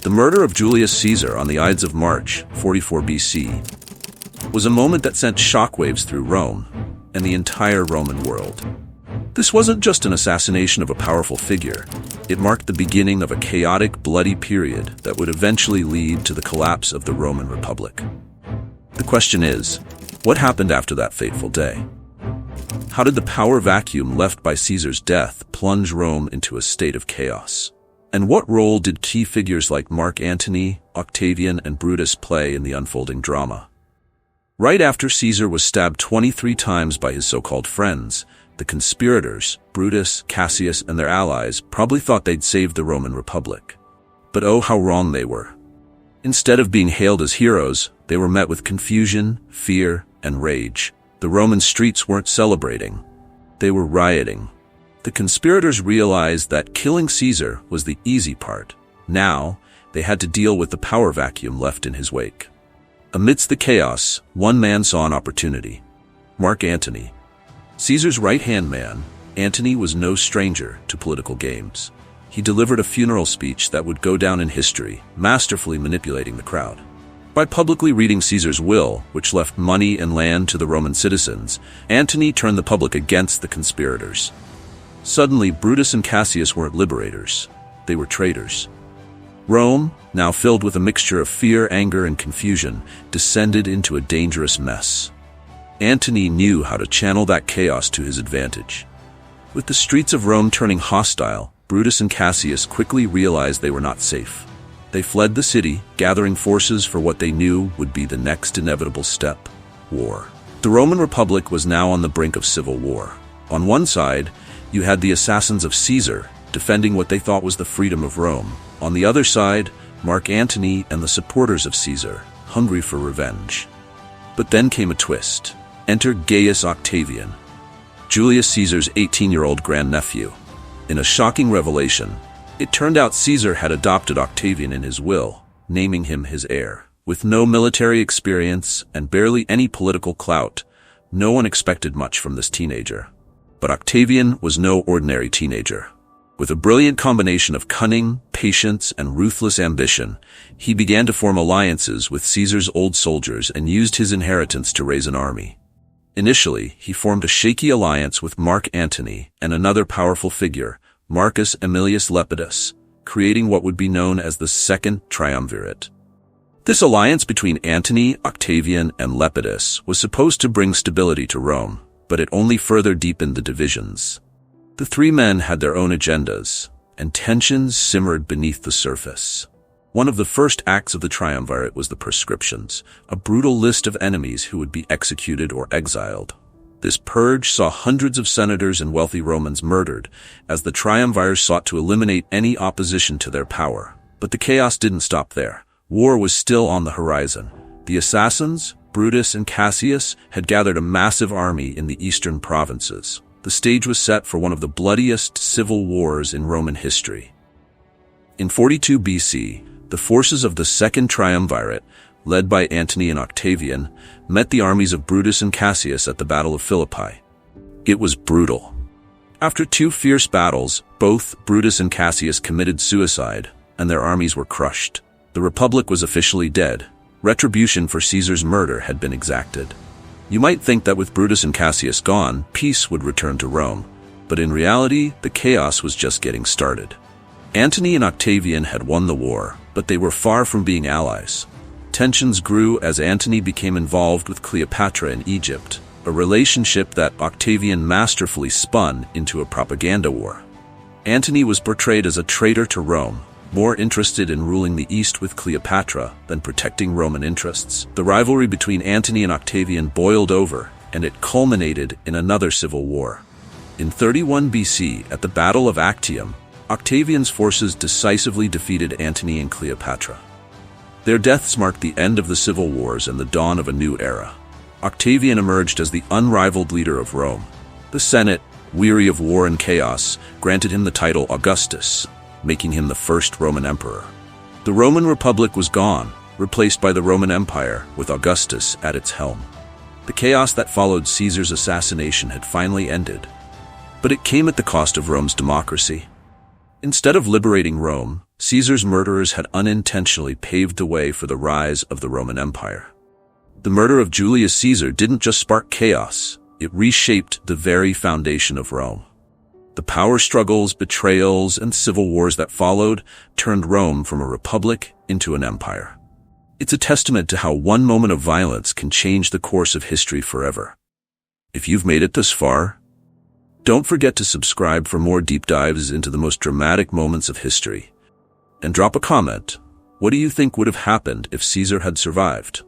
The murder of Julius Caesar on the Ides of March, 44 BC, was a moment that sent shockwaves through Rome and the entire Roman world. This wasn't just an assassination of a powerful figure. It marked the beginning of a chaotic, bloody period that would eventually lead to the collapse of the Roman Republic. The question is, what happened after that fateful day? How did the power vacuum left by Caesar's death plunge Rome into a state of chaos? And what role did key figures like Mark Antony, Octavian, and Brutus play in the unfolding drama? Right after Caesar was stabbed 23 times by his so-called friends, the conspirators, Brutus, Cassius, and their allies, probably thought they'd saved the Roman Republic. But oh, how wrong they were. Instead of being hailed as heroes, they were met with confusion, fear, and rage. The Roman streets weren't celebrating. They were rioting. The conspirators realized that killing Caesar was the easy part. Now, they had to deal with the power vacuum left in his wake. Amidst the chaos, one man saw an opportunity. Mark Antony. Caesar's right-hand man, Antony was no stranger to political games. He delivered a funeral speech that would go down in history, masterfully manipulating the crowd. By publicly reading Caesar's will, which left money and land to the Roman citizens, Antony turned the public against the conspirators. Suddenly, Brutus and Cassius weren't liberators. They were traitors. Rome, now filled with a mixture of fear, anger, and confusion, descended into a dangerous mess. Antony knew how to channel that chaos to his advantage. With the streets of Rome turning hostile, Brutus and Cassius quickly realized they were not safe. They fled the city, gathering forces for what they knew would be the next inevitable step: war. The Roman Republic was now on the brink of civil war. On one side, you had the assassins of Caesar, defending what they thought was the freedom of Rome. On the other side, Mark Antony and the supporters of Caesar, hungry for revenge. But then came a twist. Enter Gaius Octavian, Julius Caesar's 18-year-old grandnephew. In a shocking revelation, it turned out Caesar had adopted Octavian in his will, naming him his heir. With no military experience and barely any political clout, no one expected much from this teenager. But Octavian was no ordinary teenager. With a brilliant combination of cunning, patience, and ruthless ambition, he began to form alliances with Caesar's old soldiers and used his inheritance to raise an army. Initially, he formed a shaky alliance with Mark Antony and another powerful figure, Marcus Aemilius Lepidus, creating what would be known as the Second Triumvirate. This alliance between Antony, Octavian, and Lepidus was supposed to bring stability to Rome, but it only further deepened the divisions. The three men had their own agendas, and tensions simmered beneath the surface. One of the first acts of the triumvirate was the proscriptions, a brutal list of enemies who would be executed or exiled. This purge saw hundreds of senators and wealthy Romans murdered, as the triumvirs sought to eliminate any opposition to their power. But the chaos didn't stop there. War was still on the horizon. The assassins, Brutus and Cassius, had gathered a massive army in the eastern provinces. The stage was set for one of the bloodiest civil wars in Roman history. In 42 BC, the forces of the Second Triumvirate, led by Antony and Octavian, met the armies of Brutus and Cassius at the Battle of Philippi. It was brutal. After two fierce battles, both Brutus and Cassius committed suicide, and their armies were crushed. The Republic was officially dead. Retribution for Caesar's murder had been exacted. You might think that with Brutus and Cassius gone, peace would return to Rome, but in reality, the chaos was just getting started. Antony and Octavian had won the war, but they were far from being allies. Tensions grew as Antony became involved with Cleopatra in Egypt, a relationship that Octavian masterfully spun into a propaganda war. Antony was portrayed as a traitor to Rome, more interested in ruling the East with Cleopatra than protecting Roman interests. The rivalry between Antony and Octavian boiled over, and it culminated in another civil war. In 31 BC, at the Battle of Actium, Octavian's forces decisively defeated Antony and Cleopatra. Their deaths marked the end of the civil wars and the dawn of a new era. Octavian emerged as the unrivaled leader of Rome. The Senate, weary of war and chaos, granted him the title Augustus, making him the first Roman emperor. The Roman Republic was gone, replaced by the Roman Empire, with Augustus at its helm. The chaos that followed Caesar's assassination had finally ended, but it came at the cost of Rome's democracy. Instead of liberating Rome, Caesar's murderers had unintentionally paved the way for the rise of the Roman Empire. The murder of Julius Caesar didn't just spark chaos, it reshaped the very foundation of Rome. The power struggles, betrayals, and civil wars that followed turned Rome from a republic into an empire. It's a testament to how one moment of violence can change the course of history forever. If you've made it this far, don't forget to subscribe for more deep dives into the most dramatic moments of history. And drop a comment. What do you think would have happened if Caesar had survived?